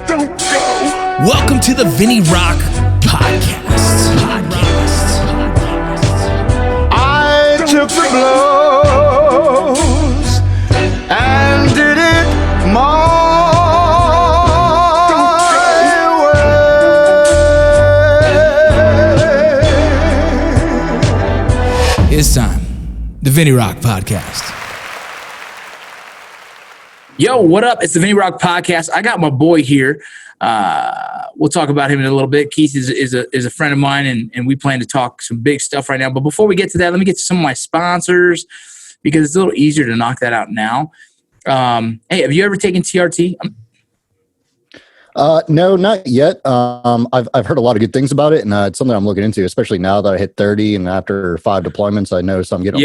Don't go. Welcome to the Vinny Rock Podcast. I took the blows and did it my way. It's time. The Vinny Rock Podcast. Yo, what up? It's the Vinny Rock Podcast. I got my boy here. We'll talk about him in a little bit. Keith is a friend of mine, and we plan to talk some big stuff right now. But before we get to that, let me get to some of my sponsors because it's a little easier to knock that out now. Hey, have you ever taken TRT? No, not yet. I've heard a lot of good things about it, and it's something I'm looking into, especially now that I hit 30 and after 5 deployments, I noticed I'm getting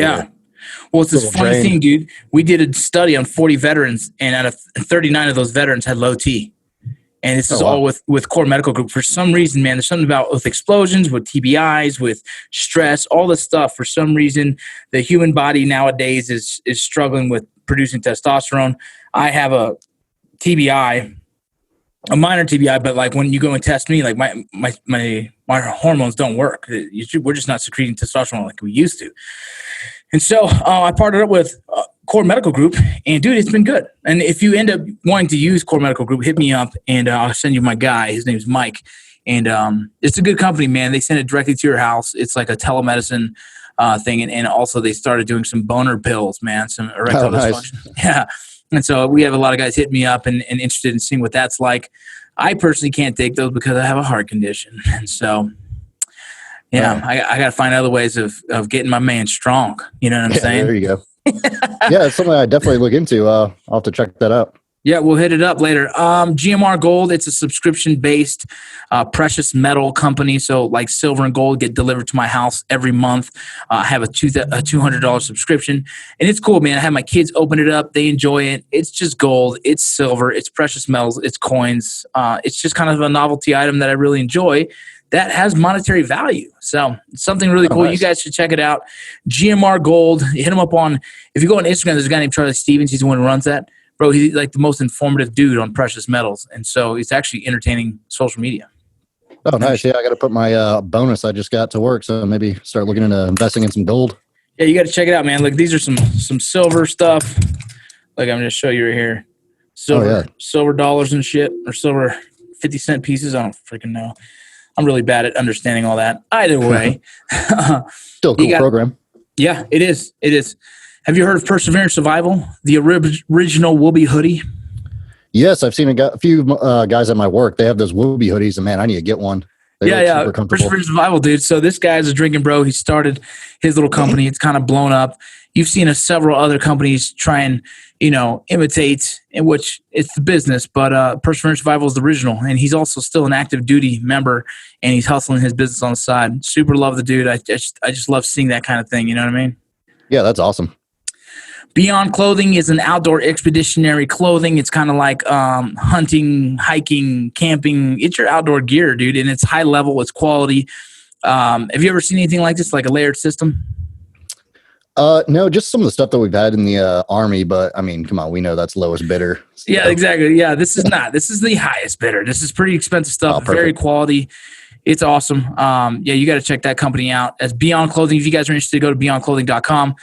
Well, it's this funny thing, dude. We did a study on 40 veterans, and out of 39 of those veterans had low T. And this is all with Core Medical Group. For some reason, man, there's something about with explosions, with TBIs, with stress, all this stuff. For some reason, the human body nowadays is struggling with producing testosterone. I have a TBI, a minor TBI, but like when you go and test me, like my hormones don't work. We're just not secreting testosterone like we used to. And so I partnered up with Core Medical Group, and dude, it's been good. And if you end up wanting to use Core Medical Group, hit me up, and I'll send you my guy. His name's Mike, and it's a good company, man. They send it directly to your house. It's like a telemedicine thing, and also they started doing some boner pills, man, some erectile dysfunction. Yeah, and so we have a lot of guys hitting me up and interested in seeing what that's like. I personally can't take those because I have a heart condition, and so. Yeah, I got to find other ways of getting my man strong. You know what I'm saying? There you go. Yeah, it's something I definitely look into. I'll have to check that out. Yeah, we'll hit it up later. GMR Gold, it's a subscription-based precious metal company. So like silver and gold get delivered to my house every month. I have a $200 subscription. And it's cool, man. I have my kids open it up. They enjoy it. It's just gold. It's silver. It's precious metals. It's coins. It's just kind of a novelty item that I really enjoy that has monetary value. So it's something really cool. Nice. You guys should check it out. GMR Gold. Hit him up on, if you go on Instagram, there's a guy named Charlie Stevens. He's the one who runs that. Bro, he's like the most informative dude on precious metals. And so he's actually entertaining social media. Oh, nice. Yeah, I got to put my bonus I just got to work. So maybe start looking into investing in some gold. Yeah, you got to check it out, man. Look, these are some silver stuff. Like I'm going to show you right here. Silver dollars and shit, or silver 50-cent pieces. I don't freaking know. I'm really bad at understanding all that. Either way. Still a cool program. Yeah, it is. It is. Have you heard of Perseverance Survival, the original Whoopee hoodie? Yes, I've seen a few guys at my work. They have those Whoopee hoodies, and man, I need to get one. Yeah. Perseverance Survival, dude. So this guy's a drinking bro. He started his little company. It's kind of blown up. You've seen several other companies try and, imitate, in which it's the business. But Perseverance Survival is the original, and he's also still an active duty member, and he's hustling his business on the side. Super love the dude. I just love seeing that kind of thing. You know what I mean? Yeah, that's awesome. Beyond Clothing is an outdoor expeditionary clothing. It's kind of like hunting, hiking, camping. It's your outdoor gear, dude, and it's high level. It's quality. Have you ever seen anything like this, like a layered system? No, just some of the stuff that we've had in the Army, but I mean, come on, we know that's lowest bidder. So. Yeah, exactly. Yeah, this is not. This is the highest bidder. This is pretty expensive stuff, very quality. It's awesome. Yeah, you got to check that company out. As Beyond Clothing, if you guys are interested, go to beyondclothing.com.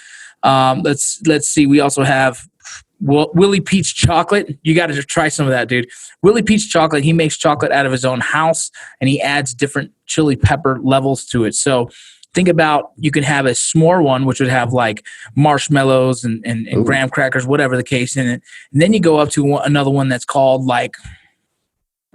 Let's see. We also have Willie Peach Chocolate. You got to try some of that, dude. Willie Peach Chocolate. He makes chocolate out of his own house, and he adds different chili pepper levels to it. So think about, you can have a s'more one, which would have like marshmallows and graham crackers, whatever the case in it. And then you go up to another one that's called like,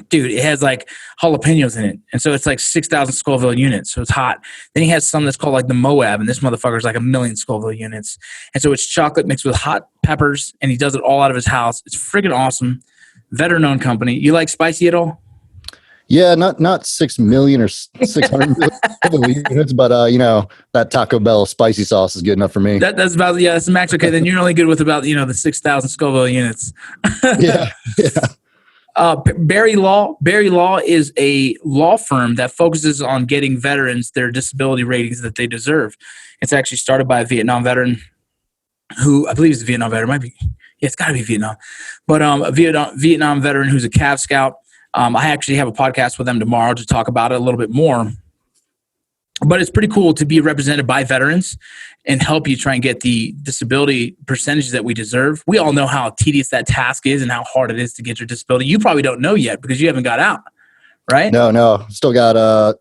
dude, it has like jalapenos in it. And so it's like 6,000 Scoville units. So it's hot. Then he has some that's called like the Moab. And this motherfucker's like 1,000,000 Scoville units. And so it's chocolate mixed with hot peppers. And he does it all out of his house. It's freaking awesome. Veteran-owned company. You like spicy at all? Yeah, not 6 million or 600 million units, but that Taco Bell spicy sauce is good enough for me. That's about, that's the max. Okay, then you're only good with about the 6,000 Scoville units. Yeah. Barry Law. Barry Law is a law firm that focuses on getting veterans their disability ratings that they deserve. It's actually started by a Vietnam veteran who I believe is a Vietnam veteran. Might be, yeah, it's got to be Vietnam, but a Vietnam veteran who's a Cav Scout. I actually have a podcast with them tomorrow to talk about it a little bit more. But it's pretty cool to be represented by veterans and help you try and get the disability percentages that we deserve. We all know how tedious that task is and how hard it is to get your disability. You probably don't know yet because you haven't got out, right? No. Still got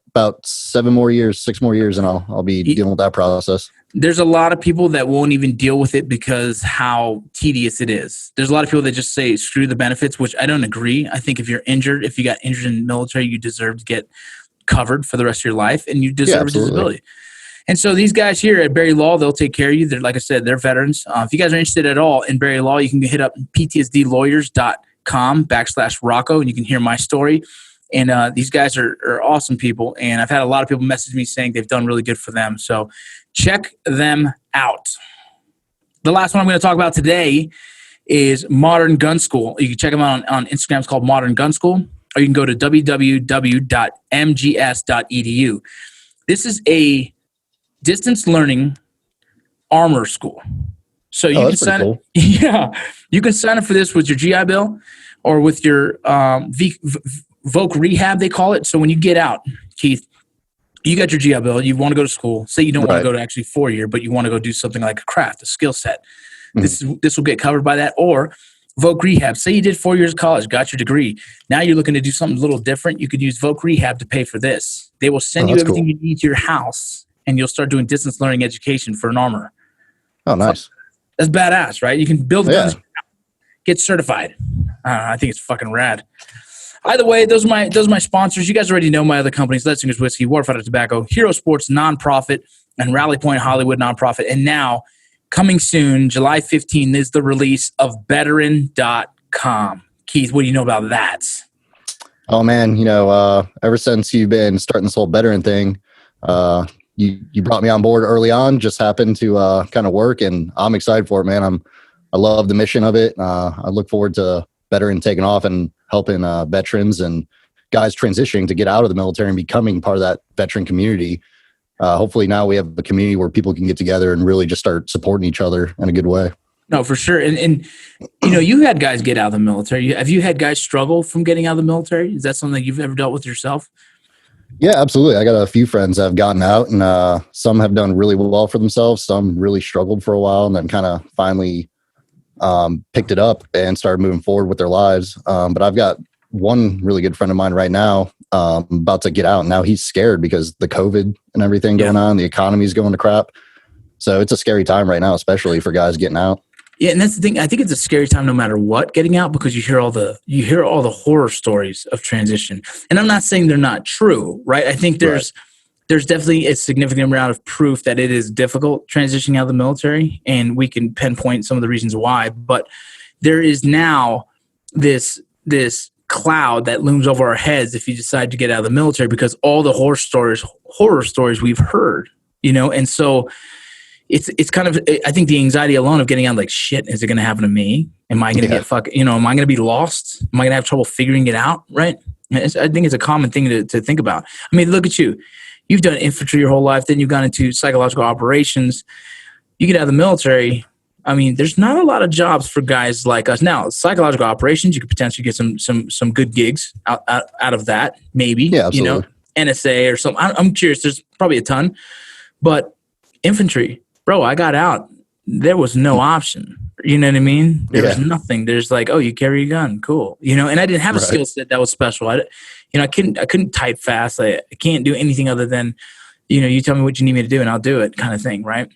about 6 more years, and I'll be dealing with that process. There's a lot of people that won't even deal with it because how tedious it is. There's a lot of people that just say, screw the benefits, which I don't agree. I think if you got injured in the military, you deserve to get covered for the rest of your life, and you deserve a disability. And so these guys here at Barry Law, they'll take care of you. They're, like I said, they're veterans. If you guys are interested at all in Barry Law, you can hit up ptsdlawyers.com/Rocco, and you can hear my story. And these guys are awesome people. And I've had a lot of people message me saying they've done really good for them. So check them out. The last one I'm going to talk about today is Modern Gun School. You can check them out on Instagram. It's called Modern Gun School. Or you can go to www.mgs.edu. This is a distance learning armor school. So you can sign up. Yeah, you can sign up for this with your GI Bill or with your Voc Rehab, they call it. So when you get out, Keith, you got your GI Bill. You want to go to school. Say you don't want to go to actually 4-year, but you want to go do something like a craft, a skill set. Mm-hmm. This will get covered by that. Or Voc Rehab. Say you did 4 years of college, got your degree. Now you're looking to do something a little different. You could use Voc Rehab to pay for this. They will send you everything you need to your house, and you'll start doing distance learning education for an armor. Oh, nice. So, that's badass, right? You can build guns, get certified. I think it's fucking rad. Either way, those are my sponsors. You guys already know my other companies: Letsinger's Whiskey, Warfighter Tobacco, Hero Sports Nonprofit, and Rally Point Hollywood Nonprofit. And now, coming soon, July 15th, is the release of Veteran.com. Keith, what do you know about that? Oh, man, ever since you've been starting this whole veteran thing, you brought me on board early on, just happened to kind of work, and I'm excited for it, man. I love the mission of it. I look forward to Veteran taking off and helping veterans and guys transitioning to get out of the military and becoming part of that veteran community. Hopefully now we have a community where people can get together and really just start supporting each other in a good way. No, for sure. And you had guys get out of the military. Have you had guys struggle from getting out of the military? Is that something you've ever dealt with yourself? Yeah, absolutely. I got a few friends that have gotten out, and some have done really well for themselves. Some really struggled for a while and then kind of finally picked it up and started moving forward with their lives. But I've got one really good friend of mine right now about to get out. Now he's scared because the COVID and everything going on, the economy's going to crap. So it's a scary time right now, especially for guys getting out. Yeah, and that's the thing. I think it's a scary time no matter what, getting out, because you hear all the horror stories of transition. And I'm not saying they're not true, right? I think there's definitely a significant amount of proof that it is difficult transitioning out of the military, and we can pinpoint some of the reasons why. But there is now this cloud that looms over our heads if you decide to get out of the military, because all the horror stories we've heard, and so it's kind of, I think the anxiety alone of getting out, like, shit, is it going to happen to me? Am I going to get am I going to be lost? Am I going to have trouble figuring it out? Right. I think it's a common thing to think about. I mean, look at you. You've done infantry your whole life. Then you've gone into psychological operations. You get out of the military. I mean, there's not a lot of jobs for guys like us. Now, psychological operations, you could potentially get some good gigs out of that, maybe. Yeah, absolutely. NSA or something. I'm curious. There's probably a ton. But infantry, bro, I got out. There was no option. You know what I mean? There was nothing. There's like, oh, you carry a gun. Cool. And I didn't have a skill set that was special. I couldn't type fast. I can't do anything other than, you tell me what you need me to do and I'll do it, kind of thing. Right.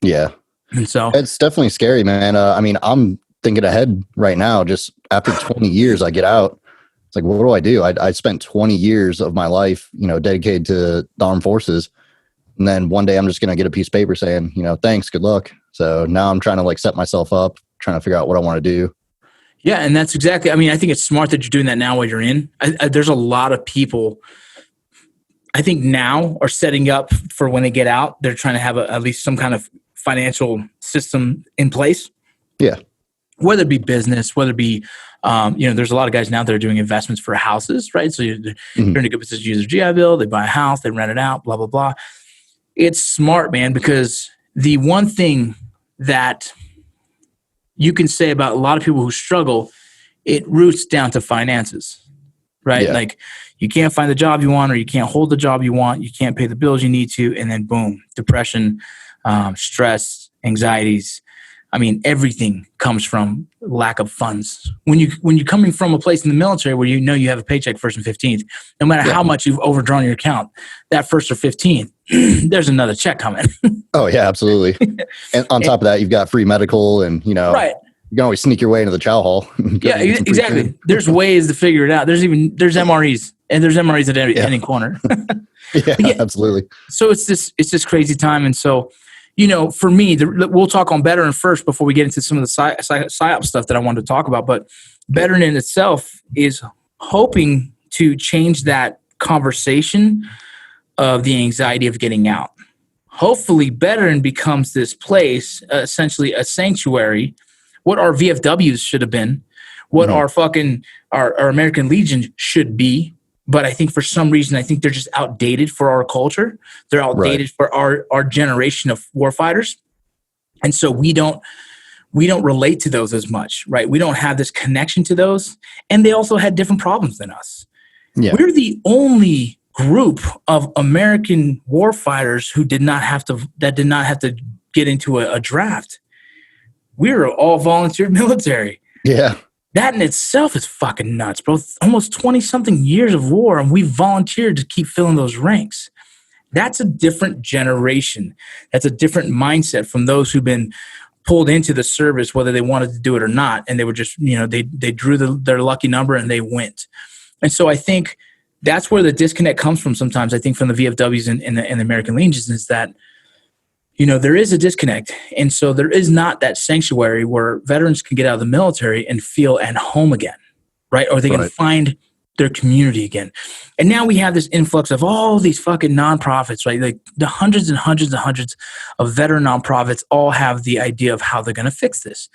Yeah. And so it's definitely scary, man. I mean, I'm thinking ahead right now, just after 20 years, I get out. It's like, what do? I spent 20 years of my life, dedicated to the armed forces. And then one day I'm just going to get a piece of paper saying, thanks, good luck. So now I'm trying to set myself up, trying to figure out what I want to do. Yeah. And that's exactly, I think it's smart that you're doing that now while you're in. There's a lot of people, I think, now are setting up for when they get out. They're trying to have at least some kind of financial system in place. Yeah. Whether it be business, whether it be, there's a lot of guys now that are doing investments for houses, right? So they're in a good position to use their GI Bill, they buy a house, they rent it out, blah, blah, blah. It's smart, man, because the one thing that you can say about a lot of people who struggle, it roots down to finances. right? Yeah. Like you can't find the job you want, or you can't hold the job you want. You can't pay the bills you need to. And then boom, depression, stress, anxieties. I mean, everything comes from lack of funds. When you're coming from a place in the military where you know you have a paycheck first and 15th, no matter how much you've overdrawn your account, that first or 15th, there's another check coming. Oh yeah, absolutely. And on top of that, you've got free medical, and right. You can always sneak your way into the chow hall. Yeah, exactly. There's ways to figure it out. There's MREs, and there's MREs at any corner. yeah, absolutely. So it's this crazy time, and so. For me, we'll talk on Veteran first before we get into some of the PSYOP stuff that I wanted to talk about. But Veteran in itself is hoping to change that conversation of the anxiety of getting out. Hopefully, Veteran becomes this place, essentially a sanctuary, what our VFWs should have been, what our American Legion should be. But I think for some reason, I think they're just outdated for our culture. They're outdated for our generation of warfighters. And so we don't relate to those as much, right? We don't have this connection to those. And they also had different problems than us. Yeah. We're the only group of American warfighters who did not have to get into a draft. We were all volunteer military. Yeah. That in itself is fucking nuts, bro. Almost 20-something years of war, and we volunteered to keep filling those ranks. That's a different generation. That's a different mindset from those who've been pulled into the service, whether they wanted to do it or not. And they were just, they drew their lucky number and they went. And so I think that's where the disconnect comes from sometimes, I think, from the VFWs and the American Legions, is that, there is a disconnect. And so there is not that sanctuary where veterans can get out of the military and feel at home again, right? Or they can find their community again. And now we have this influx of all these fucking nonprofits, right? Like the hundreds and hundreds and hundreds of veteran nonprofits all have the idea of how they're going to fix this.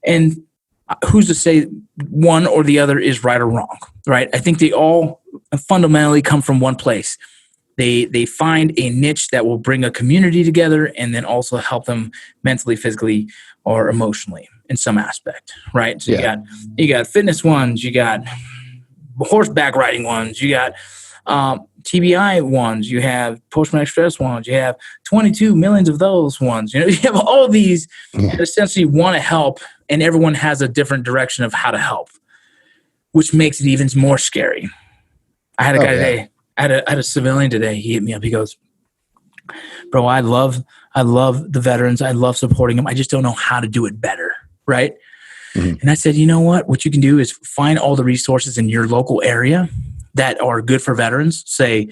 And who's to say one or the other is right or wrong, right? I think they all fundamentally come from one place. They find a niche that will bring a community together and then also help them mentally, physically, or emotionally in some aspect, right? So you got fitness ones, you got horseback riding ones, you got TBI ones, you have post-traumatic stress ones, you have 22 millions of those ones. You have all these that essentially want to help, and everyone has a different direction of how to help, which makes it even more scary. I had a guy today. I had a civilian today. He hit me up. He goes, "Bro, I love the veterans. I love supporting them. I just don't know how to do it better." Right? Mm-hmm. And I said, you know what? What you can do is find all the resources in your local area that are good for veterans. Say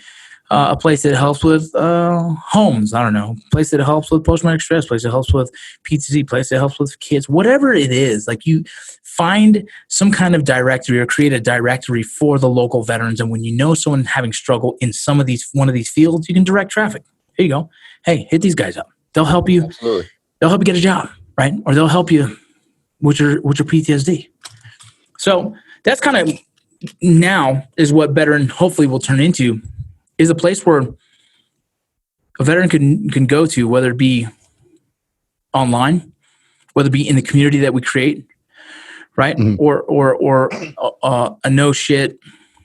a place that helps with homes. I don't know. A place that helps with post-traumatic stress. Place that helps with PTSD. Place that helps with kids. Whatever it is, like you find some kind of directory or create a directory for the local veterans. And when you know someone having struggle in one of these fields, you can direct traffic. Here you go. Hey, hit these guys up. They'll help you. Absolutely. They'll help you get a job, right? Or they'll help you with your PTSD. So that's kind of now is what veteran hopefully will turn into, is a place where a veteran can go to, whether it be online, whether it be in the community that we create, right? Mm-hmm. Or a no shit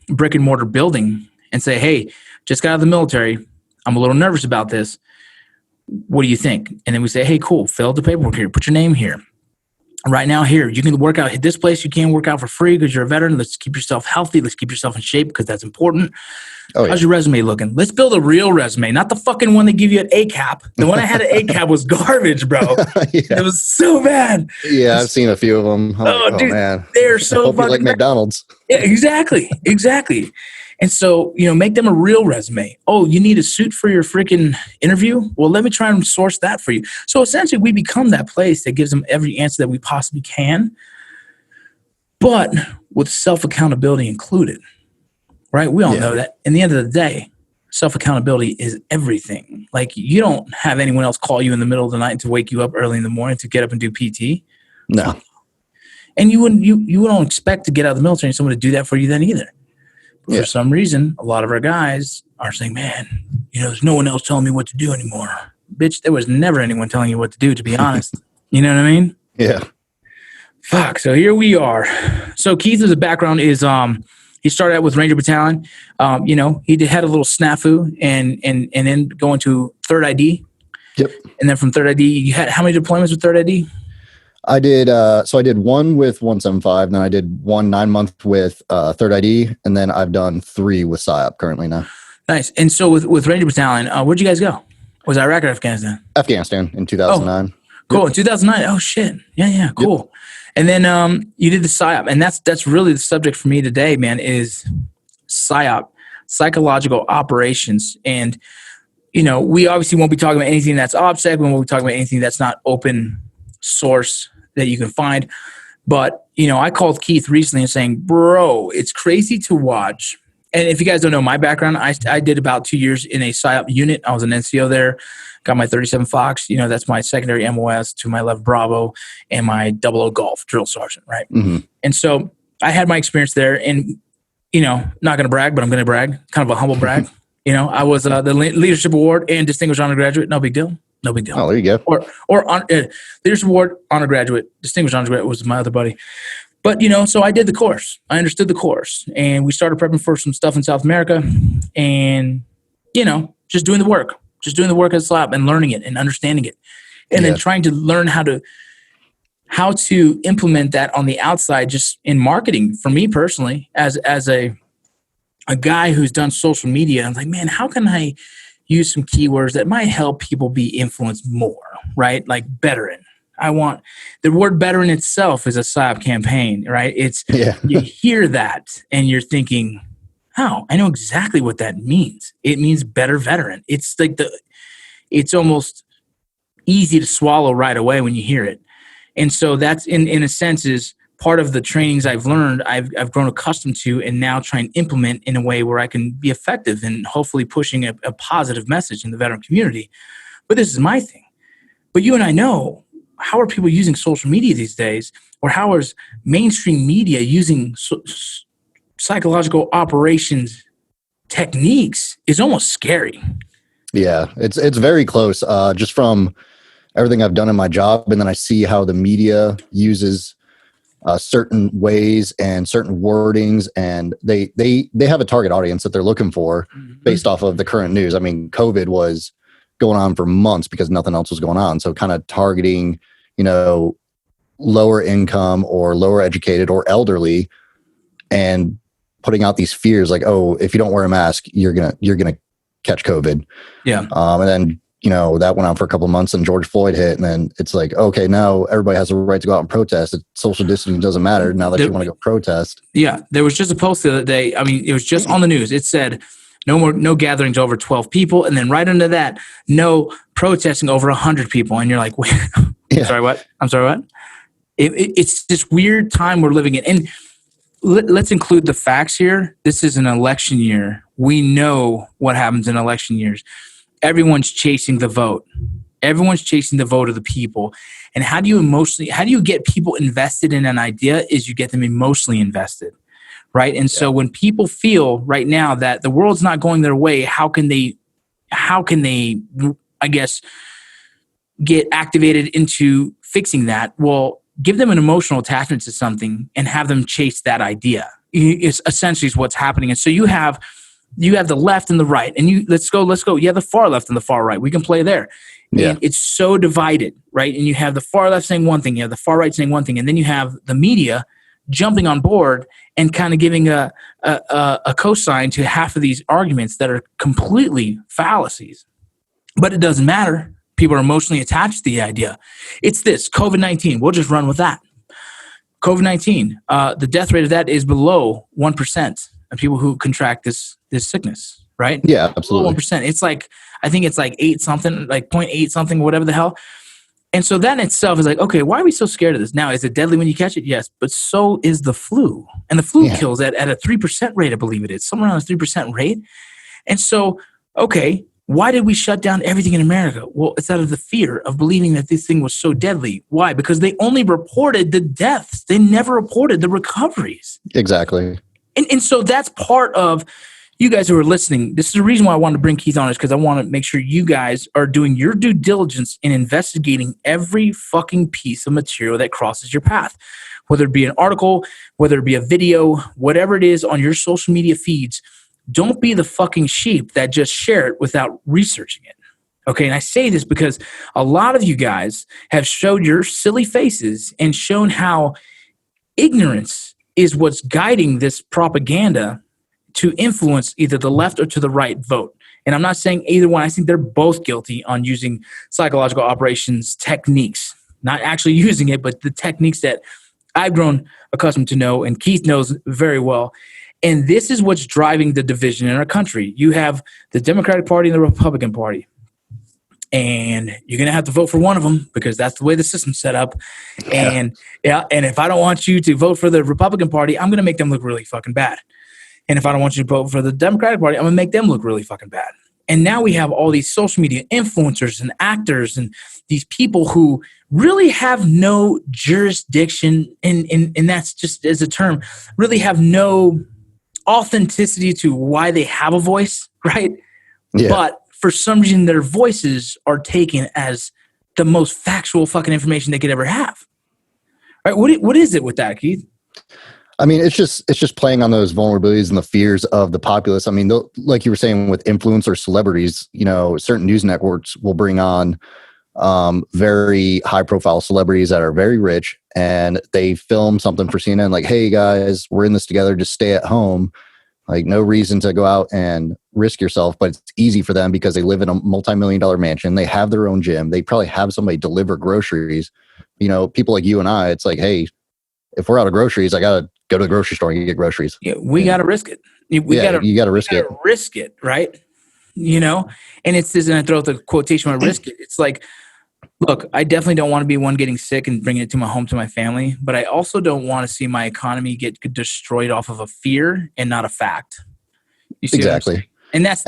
brick and mortar building, and say, hey, just got out of the military. I'm a little nervous about this. What do you think? And then we say, hey, cool. Fill out the paperwork here. Put your name here. Right now here, you can work out at this place. You can work out for free because you're a veteran. Let's keep yourself healthy. Let's keep yourself in shape because that's important. How's your resume looking? Let's build a real resume, not the fucking one they give you at ACAP. The one I had at ACAP was garbage, bro. It was so bad. Yeah, I've seen a few of them. Dude, man. They're so fucking like McDonald's. Yeah, exactly. And so, make them a real resume. Oh, you need a suit for your freaking interview? Well, let me try and source that for you. So essentially, we become that place that gives them every answer that we possibly can, but with self-accountability included, right? We all know that. In the end of the day, self-accountability is everything. Like, you don't have anyone else call you in the middle of the night to wake you up early in the morning to get up and do PT. No. And you wouldn't expect to get out of the military and someone to do that for you then either. For some reason, a lot of our guys are saying, man, there's no one else telling me what to do anymore. Bitch, there was never anyone telling you what to do, to be honest. You know what I mean? Yeah. Fuck. So here we are. So Keith, as a background, is He started out with Ranger Battalion. He had a little snafu and then going to 3rd ID. Yep. And then from 3rd ID, you had how many deployments with 3rd ID? I did. So I did one with 175, and then I did 1 9-month with 3rd ID, and then I've done 3 with PSYOP currently now. Nice. And so with Ranger Battalion, where'd you guys go? Was Iraq or Afghanistan? Afghanistan in 2009. Cool. Yep. In 2009. Oh shit. Yeah. Cool. Yep. And then you did the PSYOP, and that's really the subject for me today, man. Is PSYOP, psychological operations, and we obviously won't be talking about anything that's OPSEC. We won't be talking about anything that's not open source that you can find. But, I called Keith recently and saying, bro, it's crazy to watch. And if you guys don't know my background, I did about 2 years in a PSYOP unit. I was an NCO there, got my 37 Fox. That's my secondary MOS to my left Bravo and my 00 Golf drill sergeant, right? Mm-hmm. And so I had my experience there, and, not going to brag, but I'm going to brag, kind of a humble brag. I was the Leadership Award and Distinguished Honor Graduate. No big deal. Oh, there you go. Or Leadership Award, Honor Graduate, Distinguished Honor Graduate was my other buddy. But, so I did the course. I understood the course. And we started prepping for some stuff in South America. And, just doing the work. Just doing the work at SLAP and learning it and understanding it. And then trying to learn how to implement that on the outside, just in marketing. For me personally, as a guy who's done social media, I'm like, man, how can I use some keywords that might help people be influenced more, right? Like veteran. I want the word veteran itself is a PSYOP campaign, right? You hear that and you're thinking, oh, I know exactly what that means. It means better veteran. It's like it's almost easy to swallow right away when you hear it. And so that's in a sense is part of the trainings I've learned, I've grown accustomed to, and now try and implement in a way where I can be effective and hopefully pushing a positive message in the veteran community. But this is my thing. But you and I know, how are people using social media these days, or how is mainstream media using psychological operations techniques is almost scary. Yeah, it's very close. Just from everything I've done in my job, and then I see how the media uses certain ways and certain wordings, and they have a target audience that they're looking for based off of the current news. I mean, COVID was going on for months because nothing else was going on. So kind of targeting, lower income or lower educated or elderly, and putting out these fears like, oh, if you don't wear a mask, you're gonna catch COVID. Yeah. And then that went on for a couple of months, and George Floyd hit, and then it's like, okay, now everybody has the right to go out and protest. Social distancing doesn't matter now that you want to go protest. Yeah, there was just a post the other day. I mean, it was just on the news. It said no gatherings over 12 people, and then right under that, no protesting over 100 people. And you're like, wait, I'm sorry, what? It's this weird time we're living in. And let's include the facts here. This is an election year. We know what happens in election years. Everyone's chasing the vote. Everyone's chasing the vote of the people. And how do you get people invested in an idea is you get them emotionally invested, right? And so when people feel right now that the world's not going their way, how can they, I guess, get activated into fixing that? Well, give them an emotional attachment to something and have them chase that idea. It's essentially what's happening. And so you have the left and the right, and let's go. You have the far left and the far right. We can play there. Yeah. And it's so divided, right? And you have the far left saying one thing, you have the far right saying one thing, and then you have the media jumping on board and kind of giving a cosign to half of these arguments that are completely fallacies. But it doesn't matter. People are emotionally attached to the idea. It's this COVID-19. We'll just run with that. COVID-19. The death rate of that is below 1% of people who contract this sickness, right? Yeah, absolutely. 1%. It's like, I think it's like 8 something, like 0.8 something, whatever the hell. And so that in itself is like, okay, why are we so scared of this? Now, is it deadly when you catch it? Yes, but so is the flu. And the flu kills at a 3% rate, I believe it is. Somewhere around a 3% rate. And so, okay, why did we shut down everything in America? Well, it's out of the fear of believing that this thing was so deadly. Why? Because they only reported the deaths. They never reported the recoveries. Exactly. And so that's part of you guys who are listening. This is the reason why I wanted to bring Keith on, is because I want to make sure you guys are doing your due diligence in investigating every fucking piece of material that crosses your path. whether it be an article, whether it be a video, whatever it is on your social media feeds, don't be the fucking sheep that just share it without researching it. Okay, and I say this because a lot of you guys have showed your silly faces and shown how ignorance is what's guiding this propaganda to influence either the left or to the right vote. And I'm not saying either one. I think they're both guilty on using psychological operations techniques, not actually using it, but the techniques that I've grown accustomed to know and Keith knows very well. And this is what's driving the division in our country. You have the Democratic Party and the Republican Party. And you're going to have to vote for one of them because that's the way the system's set up. And if I don't want you to vote for the Republican Party, I'm going to make them look really fucking bad. And if I don't want you to vote for the Democratic Party, I'm going to make them look really fucking bad. And now we have all these social media influencers and actors and these people who really have no jurisdiction, and that's just as a term, really have no authenticity to why they have a voice, right? Yeah. But for some reason, their voices are taken as the most factual fucking information they could ever have. Right? What is it with that, Keith? I mean, it's just playing on those vulnerabilities and the fears of the populace. I mean, like you were saying with influencer celebrities, you know, certain news networks will bring on very high profile celebrities that are very rich, and they film something for CNN like, hey guys, we're in this together, just stay at home. Like, no reason to go out and risk yourself, but it's easy for them because they live in a multi-million-dollar mansion. They have their own gym. They probably have somebody deliver groceries. You know, people like you and I, it's like, hey, if we're out of groceries, I got to go to the grocery store and get groceries. Yeah, we got to risk it. You got to risk it, right? You know, and it's this, and I throw out the quotation when I risk it. It's like, look, I definitely don't want to be one getting sick and bringing it to my home, to my family, but I also don't want to see my economy get destroyed off of a fear and not a fact. You see exactly. And that's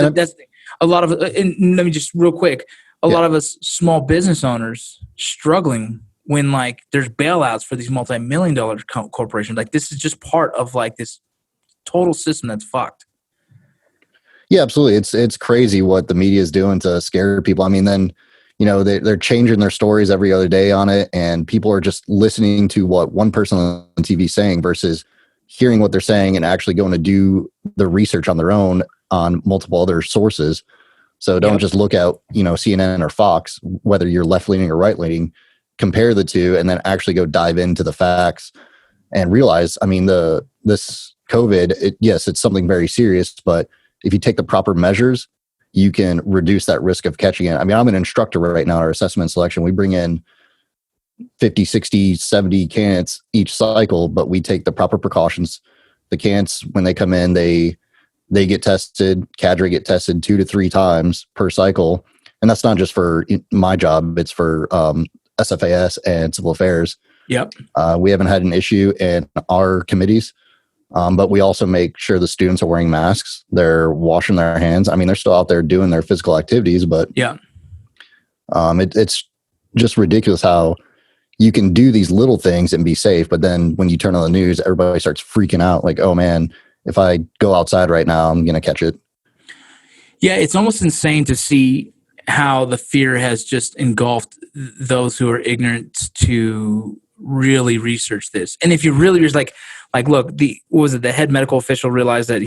a lot of, and let me just real quick, a lot of us small business owners struggling when like there's bailouts for these multi-million-dollar corporations. Like this is just part of like this total system that's fucked. Yeah, absolutely. It's crazy what the media is doing to scare people. I mean, then, you know, they're changing their stories every other day on it, and people are just listening to what one person on TV is saying versus hearing what they're saying and actually going to do the research on their own on multiple other sources. So don't just look at, you know, CNN or Fox, whether you're left-leaning or right-leaning, compare the two and then actually go dive into the facts and realize, I mean, this COVID, yes, it's something very serious, but if you take the proper measures, you can reduce that risk of catching it. I mean, I'm an instructor right now in our assessment selection. We bring in 50, 60, 70 candidates each cycle, but we take the proper precautions. The candidates, when they come in, they get tested, cadre get tested 2 to 3 times per cycle. And that's not just for my job, it's for SFAS and civil affairs. Yep. We haven't had an issue in our committees. But we also make sure the students are wearing masks. They're washing their hands. I mean, they're still out there doing their physical activities, but it's just ridiculous how you can do these little things and be safe. But then when you turn on the news, everybody starts freaking out like, oh man, if I go outside right now, I'm going to catch it. Yeah. It's almost insane to see how the fear has just engulfed those who are ignorant to really research this. And if you really was like, look, the head medical official realized that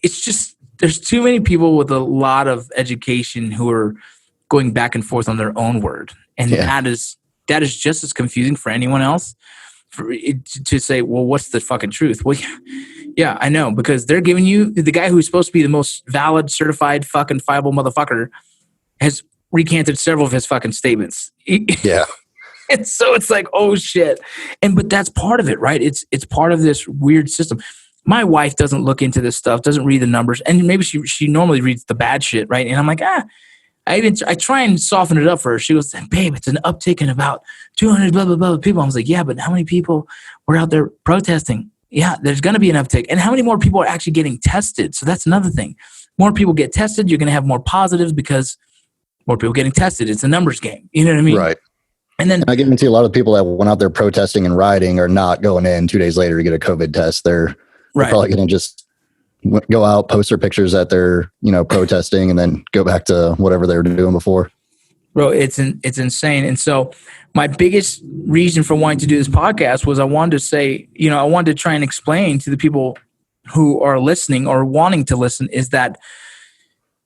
it's just, there's too many people with a lot of education who are going back and forth on their own word. And that is just as confusing for anyone else to say, well, what's the fucking truth? Well, yeah, I know, because they're giving you the guy who's supposed to be the most valid, certified, fucking fiable motherfucker has recanted several of his fucking statements. Yeah. And so it's like, oh shit. But that's part of it, right? It's part of this weird system. My wife doesn't look into this stuff, doesn't read the numbers, and maybe she normally reads the bad shit, right? And I'm like, I try and soften it up for her. She goes, babe, it's an uptick in about 200 blah blah blah people. I was like, yeah, but how many people were out there protesting? Yeah, there's going to be an uptick. And how many more people are actually getting tested? So that's another thing. More people get tested, you're going to have more positives because more people getting tested. It's a numbers game. You know what I mean? Right. And then I guarantee a lot of people that went out there protesting and rioting are not going in 2 days later to get a COVID test. They're probably going to just go out, post their pictures that they're, protesting, and then go back to whatever they were doing before. Bro, it's insane. And so my biggest reason for wanting to do this podcast was I wanted to say, I wanted to try and explain to the people who are listening or wanting to listen is that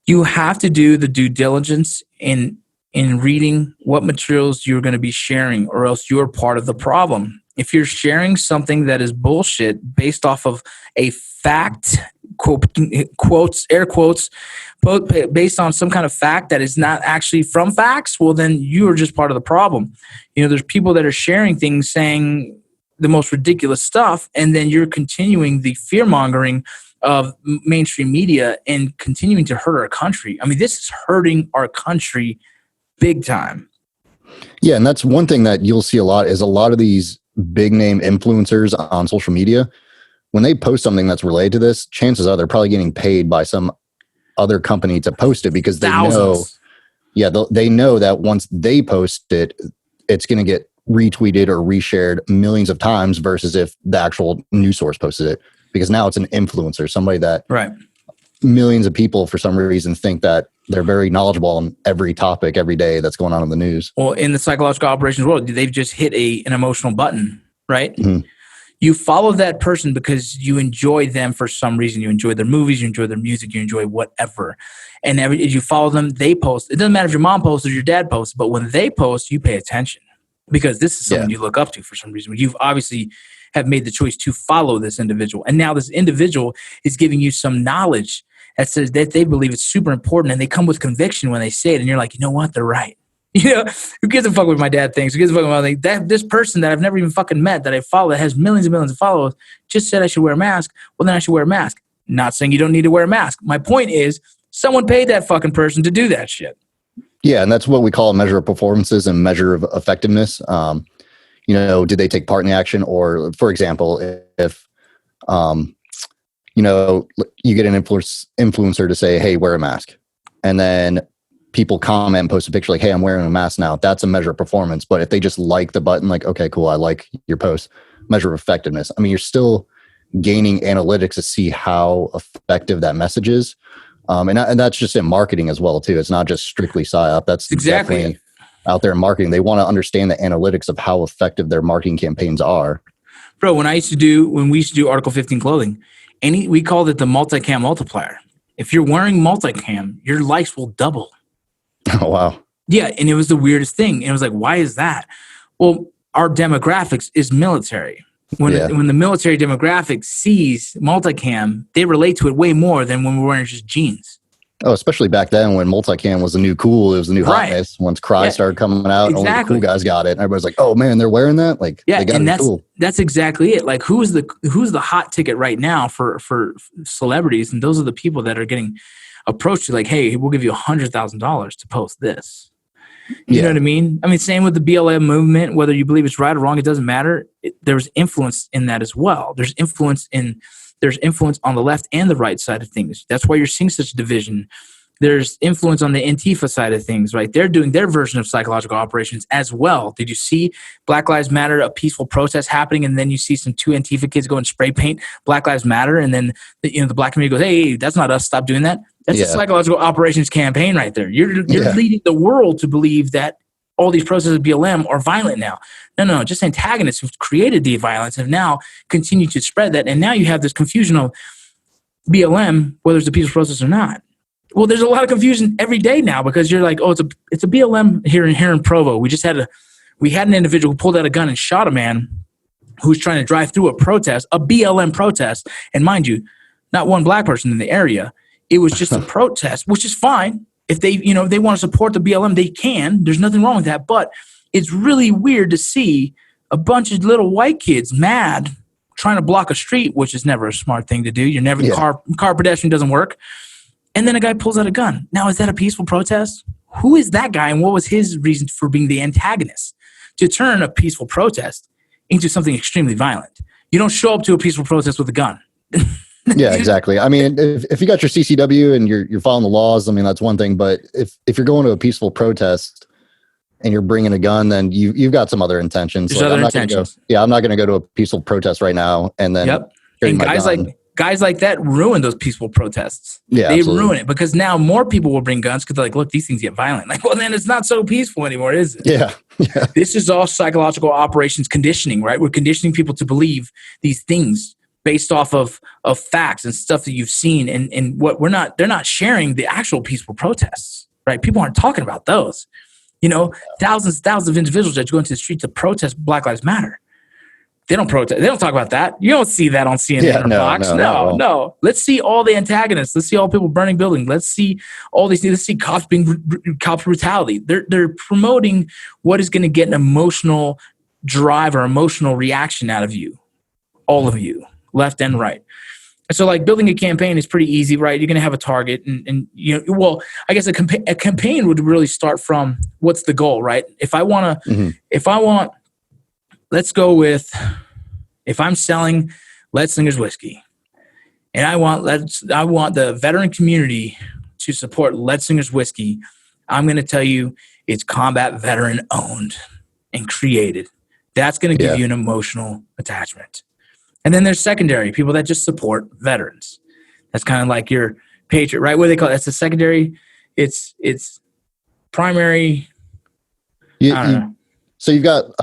you have to do the due diligence in reading what materials you're going to be sharing, or else you're part of the problem. If you're sharing something that is bullshit based off of a fact, quotes, air quotes, based on some kind of fact that is not actually from facts, well, then you are just part of the problem. There's people that are sharing things saying the most ridiculous stuff, and then you're continuing the fear mongering of mainstream media and continuing to hurt our country. I mean, this is hurting our country big time. Yeah, and that's one thing that you'll see a lot is a lot of these big name influencers on social media. When they post something that's related to this, chances are they're probably getting paid by some other company to post it because they they know that once they post it, it's going to get retweeted or reshared millions of times versus if the actual news source posted it, because now it's an influencer, somebody that millions of people for some reason think that they're very knowledgeable on every topic every day that's going on in the news. Well, in the psychological operations world, they've just hit an emotional button, right? Mm-hmm. You follow that person because you enjoy them for some reason. You enjoy their movies, you enjoy their music, you enjoy whatever. And as you follow them, they post. It doesn't matter if your mom posts or your dad posts, but when they post, you pay attention because this is someone you look up to for some reason. You've obviously have made the choice to follow this individual. And now this individual is giving you some knowledge that says that they believe it's super important, and they come with conviction when they say it. And you're like, you know what? They're right. Who gives a fuck what my dad thinks? Who gives a fuck about that? This person that I've never even fucking met, that I follow, that has millions and millions of followers, just said I should wear a mask. Well, then I should wear a mask. Not saying you don't need to wear a mask. My point is, someone paid that fucking person to do that shit. Yeah, and that's what we call a measure of performances and measure of effectiveness. Did they take part in the action? Or, for example, if you get an influencer to say, hey, wear a mask. And then people comment and post a picture like, hey, I'm wearing a mask now. That's a measure of performance. But if they just like the button, like, okay, cool, I like your post, measure of effectiveness. I mean, you're still gaining analytics to see how effective that message is. And that's just in marketing as well, too. It's not just strictly PSYOP. That's exactly out there in marketing. They want to understand the analytics of how effective their marketing campaigns are. Bro, when we used to do Article 15 clothing, we called it the Multicam Multiplier. If you're wearing Multicam, your likes will double. Oh, wow. Yeah, and it was the weirdest thing. And it was like, why is that? Well, our demographics is military. When the military demographic sees Multicam, they relate to it way more than when we're wearing just jeans. Oh, especially back then when Multicam was the new cool. It was the new hotness. Once Cry started coming out, only the cool guys got it. And everybody's like, oh, man, they're wearing that? Like, they got it cool. That's exactly it. Like, who's the hot ticket right now for celebrities? And those are the people that are getting approached to like, hey, we'll give you $100,000 to post this. You know what I mean? I mean, same with the BLM movement, whether you believe it's right or wrong, it doesn't matter. There's influence in that as well. There's influence on the left and the right side of things. That's why you're seeing such division. There's influence on the Antifa side of things, right? They're doing their version of psychological operations as well. Did you see Black Lives Matter, a peaceful protest happening, and then you see some two Antifa kids go and spray paint Black Lives Matter, and then the black community goes, hey, that's not us, stop doing that. That's a psychological operations campaign right there. You're leading the world to believe that all these protests of BLM are violent now. No, just antagonists who've created the violence have now continued to spread that. And now you have this confusion of BLM, whether it's a peaceful protest or not. Well, there's a lot of confusion every day now because you're like, oh, it's a BLM here in Provo. We had an individual who pulled out a gun and shot a man who was trying to drive through a BLM protest. And mind you, not one black person in the area. It was just a protest, which is fine. If they want to support the BLM, they can. There's nothing wrong with that. But it's really weird to see a bunch of little white kids mad trying to block a street, which is never a smart thing to do. Car pedestrian doesn't work. And then a guy pulls out a gun. Now, is that a peaceful protest? Who is that guy, and what was his reason for being the antagonist? To turn a peaceful protest into something extremely violent. You don't show up to a peaceful protest with a gun. Yeah, exactly. I mean, if you got your CCW and you're following the laws, I mean, that's one thing. But if you're going to a peaceful protest and you're bringing a gun, then you've got some other intentions. There's other intentions. I'm not going to go to a peaceful protest right now and then and guys like that ruin those peaceful protests. Yeah, they absolutely. ruin it because now more people will bring guns because they're like, look, these things get violent. Like, well, then it's not so peaceful anymore, is it? Yeah. Yeah. This is all psychological operations conditioning, right? We're conditioning people to believe these things based off of facts and stuff that you've seen. And what they're not sharing the actual peaceful protests, right? People aren't talking about those. You know, thousands of individuals that go into the street to protest Black Lives Matter. They don't protest. They don't talk about that. You don't see that on CNN or Fox. No. Let's see all the antagonists. Let's see all people burning buildings. Let's see all these things. Let's see cops brutality. They're promoting what is going to get an emotional drive or emotional reaction out of you, all of you, left and right. And so, like, building a campaign is pretty easy, right? You're going to have a target, and you know, well, I guess a campaign would really start from what's the goal, right? If I want, let's go with, if I'm selling Lead Slingers whiskey, and I want the veteran community to support Lead Slingers whiskey, I'm going to tell you it's combat veteran owned and created. That's going to give you an emotional attachment. And then there's secondary, people that just support veterans. That's kind of like your patriot, right? What do they call it? That's the secondary. It's primary. I don't know. So you've got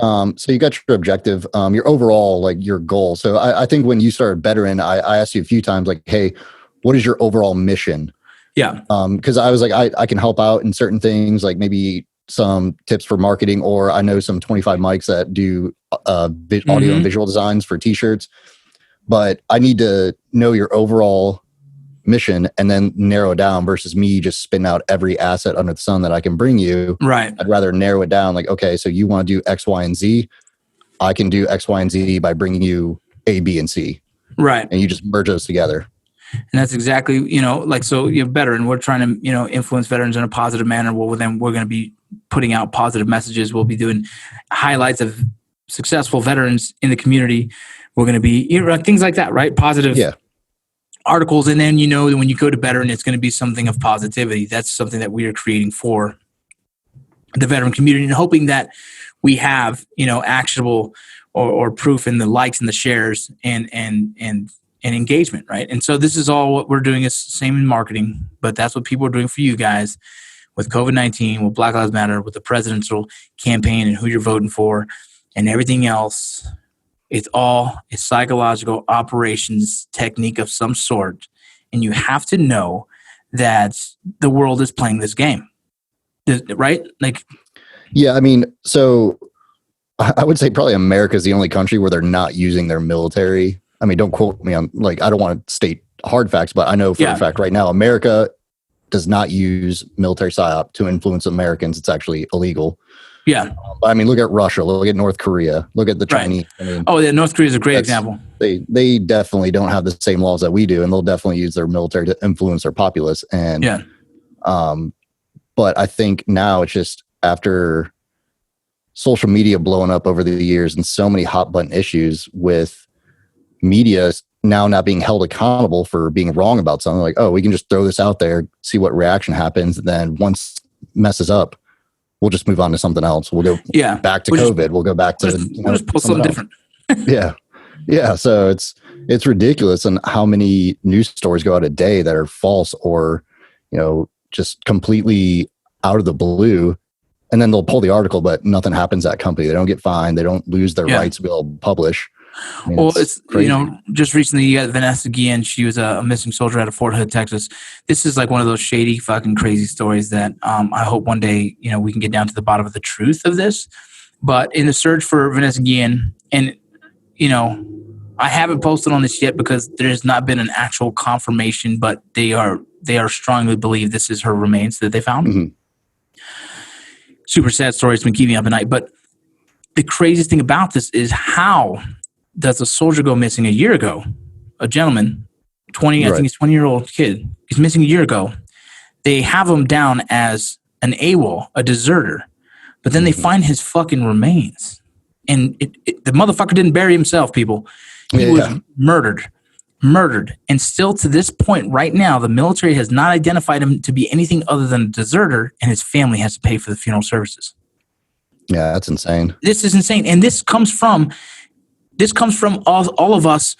your objective, your overall, like, your goal. So I think when you started veteran, I asked you a few times, like, hey, what is your overall mission? Yeah. Because I was like, I can help out in certain things, like maybe some tips for marketing, or I know some 25 mics that do audio and visual designs for t-shirts, but I need to know your overall mission and then narrow it down versus me just spin out every asset under the sun that I can bring you. Right. I'd rather narrow it down, like, okay, so you want to do X, Y, and Z. I can do X, Y, and Z by bringing you A, B, and C. Right. And you just merge those together. And that's exactly, like, so you're veteran. We're trying to, influence veterans in a positive manner. Well, then we're going to be putting out positive messages. We'll be doing highlights of successful veterans in the community. We're going to be, things like that, right? Positive articles. And then, when you go to veteran, it's going to be something of positivity. That's something that we are creating for the veteran community, and hoping that we have, actionable or proof in the likes and the shares and engagement, right? And so this is all what we're doing is same in marketing, but that's what people are doing for you guys with COVID-19, with Black Lives Matter, with the presidential campaign and who you're voting for and everything else. It's all a psychological operations technique of some sort. And you have to know that the world is playing this game, right? Like, yeah, I mean, so I would say probably America is the only country where they're not using their military. I mean, don't quote me on, like, I don't want to state hard facts, but I know for a fact right now, America does not use military PSYOP to influence Americans. It's actually illegal. Yeah. I mean, look at Russia, look at North Korea, look at the Chinese. I mean, North Korea is a great example. They definitely don't have the same laws that we do, and they'll definitely use their military to influence their populace. And but I think now it's just after social media blowing up over the years and so many hot button issues with media now not being held accountable for being wrong about something, like, oh, we can just throw this out there, see what reaction happens, and then once it messes up, we'll just move on to something else. We'll go back to COVID. We'll go back to we'll just pull something different. Yeah. So it's ridiculous, and how many news stories go out a day that are false or, just completely out of the blue. And then they'll pull the article, but nothing happens to that company. They don't get fined. They don't lose their rights to be able to publish. I mean, it's crazy. Just recently you got Vanessa Guillen. She was a missing soldier out of Fort Hood, Texas. This is like one of those shady, fucking crazy stories that I hope one day, we can get down to the bottom of the truth of this. But in the search for Vanessa Guillen, and, I haven't posted on this yet because there's not been an actual confirmation, but they are strongly believe this is her remains that they found. Mm-hmm. Super sad story. It's been keeping me up at night. But the craziest thing about this is, how does a soldier go missing a year ago? A gentleman, 20, I think he's 20-year-old kid, he's missing a year ago. They have him down as an AWOL, a deserter, but then they find his fucking remains. And the motherfucker didn't bury himself, people. He was murdered. And still to this point right now, the military has not identified him to be anything other than a deserter, and his family has to pay for the funeral services. Yeah, that's insane. This is insane. And this comes from all of us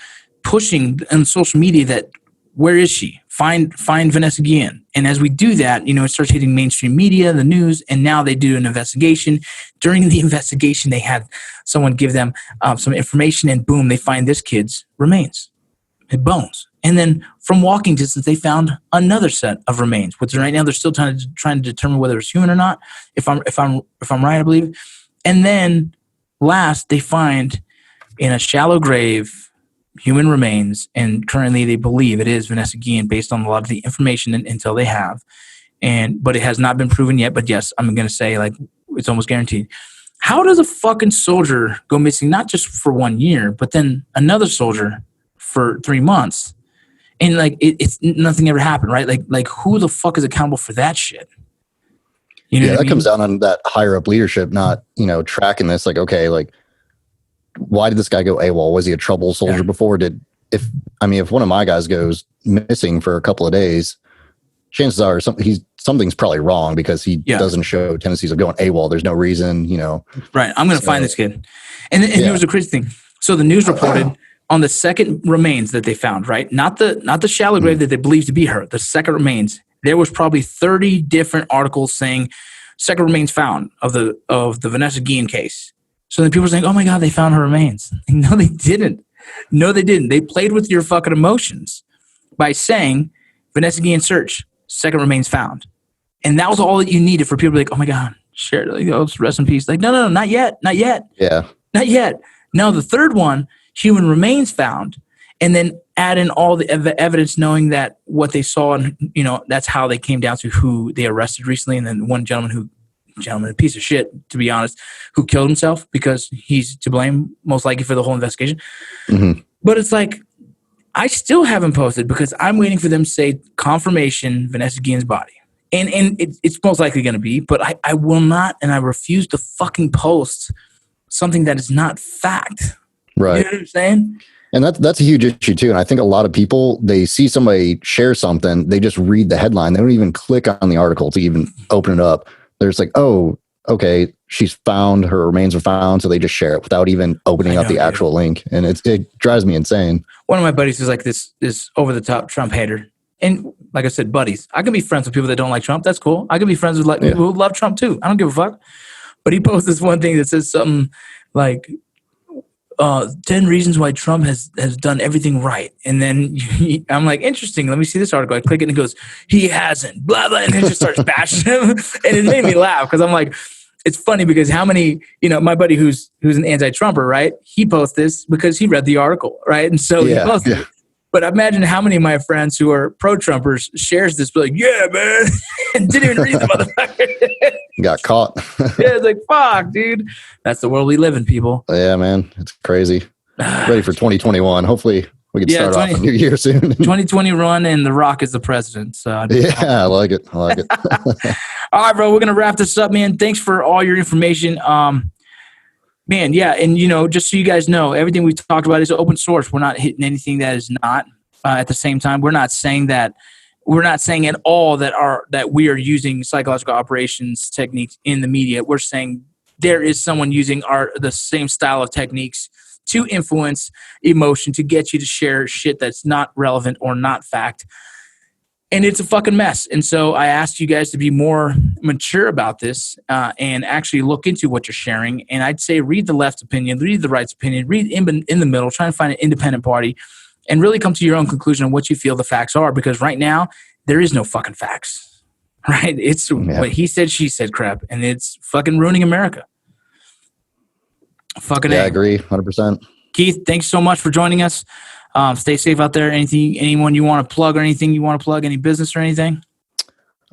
pushing on social media that where is she? Find Vanessa Guillen. And as we do that, it starts hitting mainstream media, the news, and now they do an investigation. During the investigation, they had someone give them some information, and boom, they find this kid's remains, bones. And then from walking distance, they found another set of remains. Which right now they're still trying to determine whether it's human or not. If I'm right, I believe. And then last, they find in a shallow grave human remains, and currently they believe it is Vanessa Guillen based on a lot of the information and intel they have. But it has not been proven yet. But yes, I'm going to say like it's almost guaranteed. How does a fucking soldier go missing not just for 1 year, but then another soldier for 3 months? And like it's nothing ever happened, right? Like who the fuck is accountable for that shit? That comes down on that higher up leadership, not tracking this. Like, okay, like why did this guy go AWOL? Was he a trouble soldier before? If one of my guys goes missing for a couple of days, chances are something's probably wrong because he doesn't show tendencies of going AWOL. There's no reason, Right. I'm going to find this kid. And there was a crazy thing. So the news reported on the second remains that they found, right? Not the shallow grave that they believe to be her. The second remains. There was probably 30 different articles saying second remains found of the Vanessa Guillen case. So then people are saying, oh my God, they found her remains. No, they didn't. They played with your fucking emotions by saying Vanessa Guillen search, second remains found. And that was all that you needed for people to be like, oh my God, share it. Like, rest in peace. Like, no, not yet. Yeah. Not yet. Now the third one, human remains found, and then add in all the evidence knowing that what they saw and, that's how they came down to who they arrested recently. And then one gentleman, a piece of shit, to be honest, who killed himself because he's to blame most likely for the whole investigation. Mm-hmm. But it's like, I still haven't posted because I'm waiting for them to say confirmation Vanessa Guillen's body. And it's most likely going to be, but I will not, and I refuse to fucking post something that is not fact. Right. You know what I'm saying? And that's a huge issue too. And I think a lot of people, they see somebody share something, they just read the headline. They don't even click on the article to even open it up. They're just like, oh, okay, she's found, her remains are found. So they just share it without even opening up the actual link. And it drives me insane. One of my buddies is like this over the top Trump hater. And like I said, buddies, I can be friends with people that don't like Trump. That's cool. I can be friends with people who love Trump too. I don't give a fuck. But he posts this one thing that says something like, 10 reasons why Trump has done everything right. And then I'm like, interesting. Let me see this article. I click it and it goes, he hasn't, blah, blah. And it just starts bashing him. And it made me laugh because I'm like, it's funny because how many, my buddy who's an anti-Trumper, right? He posts this because he read the article, right? And so he posted it. But imagine how many of my friends who are pro-Trumpers shares this, like, yeah, man, and didn't even read the motherfucker. Got caught. Yeah, it's like, fuck, dude. That's the world we live in, people. Yeah, man. It's crazy. Ready for 2021. Hopefully we can start off a new year soon. 2020 run and The Rock is the president. So I like it. All right, bro. We're going to wrap this up, man. Thanks for all your information. Man, yeah, and just so you guys know, everything we talked about is open source. We're not hitting anything that is not. At the same time, we're not saying at all that we are using psychological operations techniques in the media. We're saying there is someone using the same style of techniques to influence emotion, to get you to share shit that's not relevant or not fact. And it's a fucking mess. And so I asked you guys to be more mature about this and actually look into what you're sharing. And I'd say read the left's opinion, read the right's opinion, read in the middle, try and find an independent party, and really come to your own conclusion on what you feel the facts are. Because right now, there is no fucking facts, right? It's what he said, she said crap, and it's fucking ruining America. Fucking I agree, 100%. Keith, thanks so much for joining us. Stay safe out there. Anyone you want to plug or anything you want to plug, any business or anything?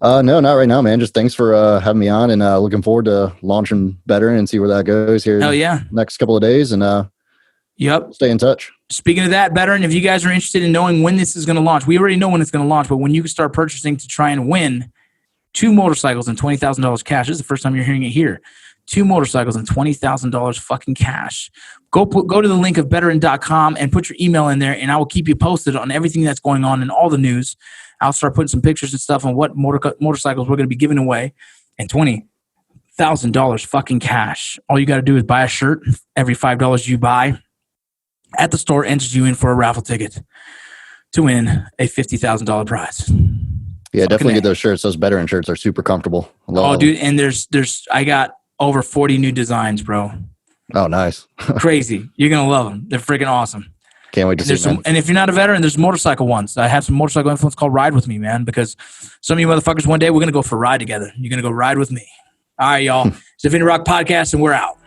No, not right now, man. Just thanks for having me on, and looking forward to launching better and see where that goes here. Hell yeah. Next couple of days, and stay in touch. Speaking of that, Veteran, if you guys are interested in knowing when this is going to launch, we already know when it's going to launch, but when you can start purchasing to try and win 2 motorcycles and $20,000 cash, this is the first time you're hearing it here. 2 motorcycles and $20,000 fucking cash. Go to the link of veteran.com and put your email in there, and I will keep you posted on everything that's going on in all the news. I'll start putting some pictures and stuff on what motorcycles we're going to be giving away, and $20,000 fucking cash. All you got to do is buy a shirt every $5 you buy. at the store enters you in for a raffle ticket to win a $50,000 prize. Yeah, definitely get those shirts. Those veteran shirts are super comfortable. Oh, dude, and I got over 40 new designs, bro. Oh, nice. Crazy. You're going to love them. They're freaking awesome. Can't wait to see them. And if you're not a veteran, there's motorcycle ones. I have some motorcycle influence called Ride With Me, man, because some of you motherfuckers, one day, we're going to go for a ride together. You're going to go ride with me. All right, y'all. It's the Vinny Rock Podcast, and we're out.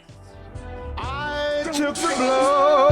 I took the blow.